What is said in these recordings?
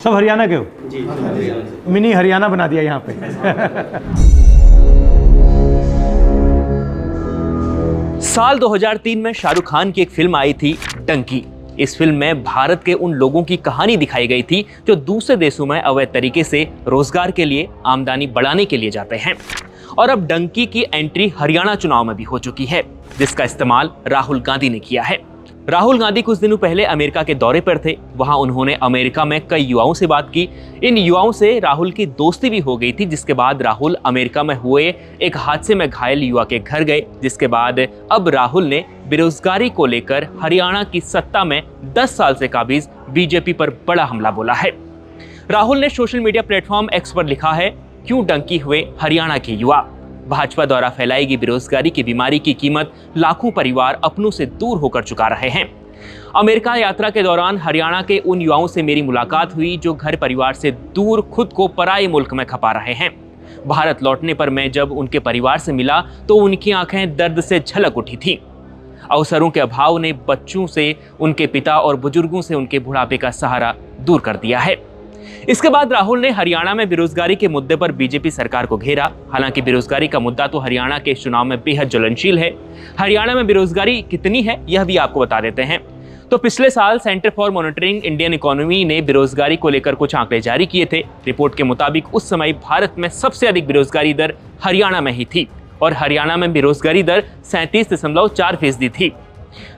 सब हरियाणा के हो? जी, हरियाणा से। मिनी हरियाणा बना दिया यहाँ पे। साल 2003 में शाहरुख खान की एक फिल्म आई थी डंकी। इस फिल्म में भारत के उन लोगों की कहानी दिखाई गई थी जो दूसरे देशों में अवैध तरीके से रोजगार के लिए, आमदनी बढ़ाने के लिए जाते हैं। और अब डंकी की एंट्री हरियाणा चुनाव में भी हो चुकी है, जिसका इस्तेमाल राहुल गांधी ने किया है। राहुल गांधी कुछ दिनों पहले अमेरिका के दौरे पर थे। वहां उन्होंने अमेरिका में कई युवाओं से बात की। इन युवाओं से राहुल की दोस्ती भी हो गई थी, जिसके बाद राहुल अमेरिका में हुए एक हादसे में घायल युवा के घर गए। जिसके बाद अब राहुल ने बेरोजगारी को लेकर हरियाणा की सत्ता में 10 साल से काबिज बीजेपी पर बड़ा हमला बोला है। राहुल ने सोशल मीडिया प्लेटफॉर्म एक्स पर लिखा है, क्यों डंकी हुए हरियाणा के युवा। भाजपा द्वारा फैलाएगी बेरोजगारी की बीमारी की कीमत लाखों परिवार अपनों से दूर होकर चुका रहे हैं। अमेरिका यात्रा के दौरान हरियाणा के उन युवाओं से मेरी मुलाकात हुई जो घर परिवार से दूर खुद को पराये मुल्क में खपा रहे हैं। भारत लौटने पर मैं जब उनके परिवार से मिला तो उनकी आंखें दर्द से झलक उठी थीं। अवसरों के अभाव ने बच्चों से उनके पिता और बुजुर्गों से उनके बुढ़ापे का सहारा दूर कर दिया है। इसके बाद राहुल ने हरियाणा में बेरोजगारी के मुद्दे पर बीजेपी सरकार को घेरा। हालांकि बेरोजगारी का मुद्दा तो हरियाणा के चुनाव में बेहद ज्वलनशील है। हरियाणा में बेरोजगारी कितनी है यह भी आपको बता देते हैं। तो पिछले साल centre for monitoring Indian economy ने बेरोजगारी को लेकर कुछ आंकड़े जारी किए थे। रिपोर्ट के मुताबिक उस समय भारत में सबसे अधिक बेरोजगारी दर हरियाणा में ही थी और हरियाणा में बेरोजगारी दर 37.4% थी।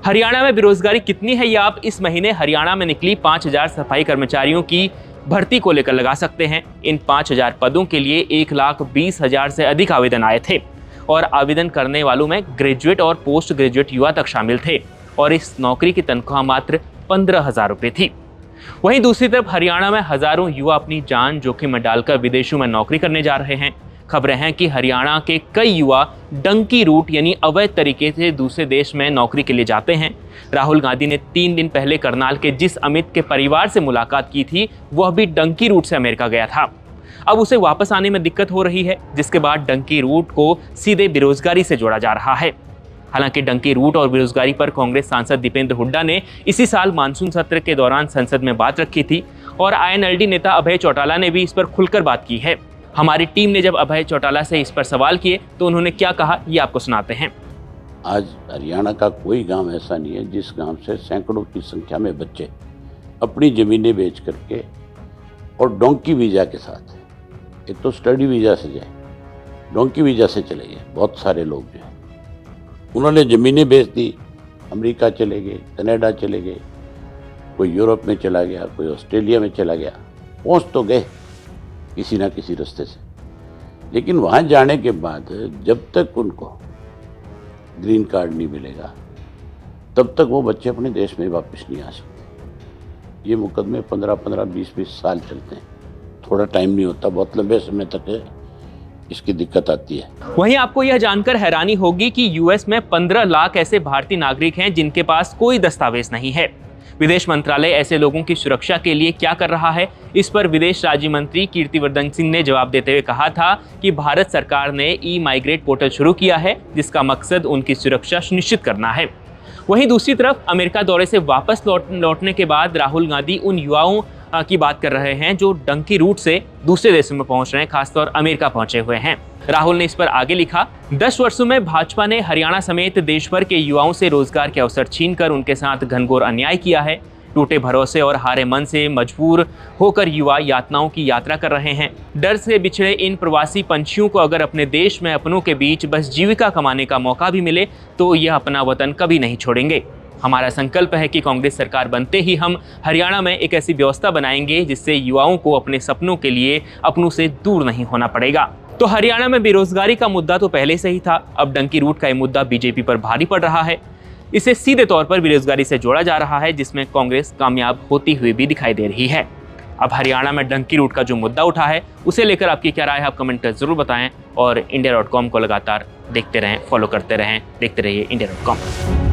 हरियाणा में बेरोजगारी कितनी है यह आप इस महीने हरियाणा में निकली 5000 सफाई कर्मचारियों की भर्ती को लेकर लगा सकते हैं। इन 5000 पदों के लिए 1,20,000 से अधिक आवेदन आए थे और आवेदन करने वालों में ग्रेजुएट और पोस्ट ग्रेजुएट युवा तक शामिल थे और इस नौकरी की तनख्वाह मात्र 15,000 रुपये थी। वहीं दूसरी तरफ हरियाणा में हजारों युवा अपनी जान जोखिम में डालकर विदेशों में नौकरी करने जा रहे हैं। खबरें हैं कि हरियाणा के कई युवा डंकी रूट यानी अवैध तरीके से दूसरे देश में नौकरी के लिए जाते हैं। राहुल गांधी ने 3 दिन पहले करनाल के जिस अमित के परिवार से मुलाकात की थी वह भी डंकी रूट से अमेरिका गया था। अब उसे वापस आने में दिक्कत हो रही है, जिसके बाद डंकी रूट को सीधे बेरोजगारी से जोड़ा जा रहा है। हालांकि डंकी रूट और बेरोजगारी पर कांग्रेस सांसद दीपेंद्र हुड्डा ने इसी साल मानसून सत्र के दौरान संसद में बात रखी थी और INLD नेता अभय चौटाला ने भी इस पर खुलकर बात की है। हमारी टीम ने जब अभय चौटाला से इस पर सवाल किए तो उन्होंने क्या कहा ये आपको सुनाते हैं। आज हरियाणा का कोई गांव ऐसा नहीं है जिस गांव से सैकड़ों की संख्या में बच्चे अपनी ज़मीनें बेच करके और डोंकी वीज़ा के साथ, एक तो स्टडी वीज़ा से जाए, डोंकी वीज़ा से चले गए। बहुत सारे लोग जो हैं उन्होंने ज़मीनें बेच दी, अमेरिका चले गए, कनाडा चले गए, कोई यूरोप में चला गया, कोई ऑस्ट्रेलिया में चला गया। पहुँच तो गए किसी ना किसी रास्ते से, लेकिन वहाँ जाने के बाद जब तक उनको ग्रीन कार्ड नहीं मिलेगा तब तक वो बच्चे अपने देश में वापस नहीं आ सकते। ये मुकदमे 15-15, 20-20 साल चलते हैं। थोड़ा टाइम नहीं होता, बहुत लंबे समय तक इसकी दिक्कत आती है। वहीं आपको यह जानकर हैरानी होगी कि यूएस में 15 लाख ऐसे भारतीय नागरिक हैं जिनके पास कोई दस्तावेज नहीं है। विदेश मंत्रालय ऐसे लोगों की सुरक्षा के लिए क्या कर रहा है, इस पर विदेश राज्य मंत्री कीर्तिवर्धन सिंह ने जवाब देते हुए कहा था कि भारत सरकार ने ई-माइग्रेट पोर्टल शुरू किया है जिसका मकसद उनकी सुरक्षा सुनिश्चित करना है। वहीं दूसरी तरफ अमेरिका दौरे से वापस लौटने के बाद राहुल गांधी उन युवाओं की बात कर रहे हैं जो डंकी रूट से दूसरे देशों में पहुंच रहे हैं, खासतौर अमेरिका पहुंचे हुए हैं। राहुल ने इस पर आगे लिखा, 10 वर्षों में भाजपा ने हरियाणा समेत देश भर के युवाओं से रोजगार के अवसर छीनकर उनके साथ घनघोर अन्याय किया है। टूटे भरोसे और हारे मन से मजबूर होकर युवा यातनाओं की यात्रा कर रहे हैं। डर से बिछड़े इन प्रवासी पंछियों को अगर अपने देश में अपनों के बीच बस जीविका कमाने का मौका भी मिले तो यह अपना वतन कभी नहीं छोड़ेंगे। हमारा संकल्प है कि कांग्रेस सरकार बनते ही हम हरियाणा में एक ऐसी व्यवस्था बनाएंगे जिससे युवाओं को अपने सपनों के लिए अपनों से दूर नहीं होना पड़ेगा। तो हरियाणा में बेरोजगारी का मुद्दा तो पहले से ही था, अब डंकी रूट का ये मुद्दा बीजेपी पर भारी पड़ रहा है। इसे सीधे तौर पर बेरोजगारी से जोड़ा जा रहा है जिसमें कांग्रेस कामयाब होती हुई भी दिखाई दे रही है। अब हरियाणा में डंकी रूट का जो मुद्दा उठा है उसे लेकर आपकी क्या राय है, आप कमेंट कर जरूर बताएं और India.com को लगातार देखते रहें, फॉलो करते रहें, देखते रहिए India.com।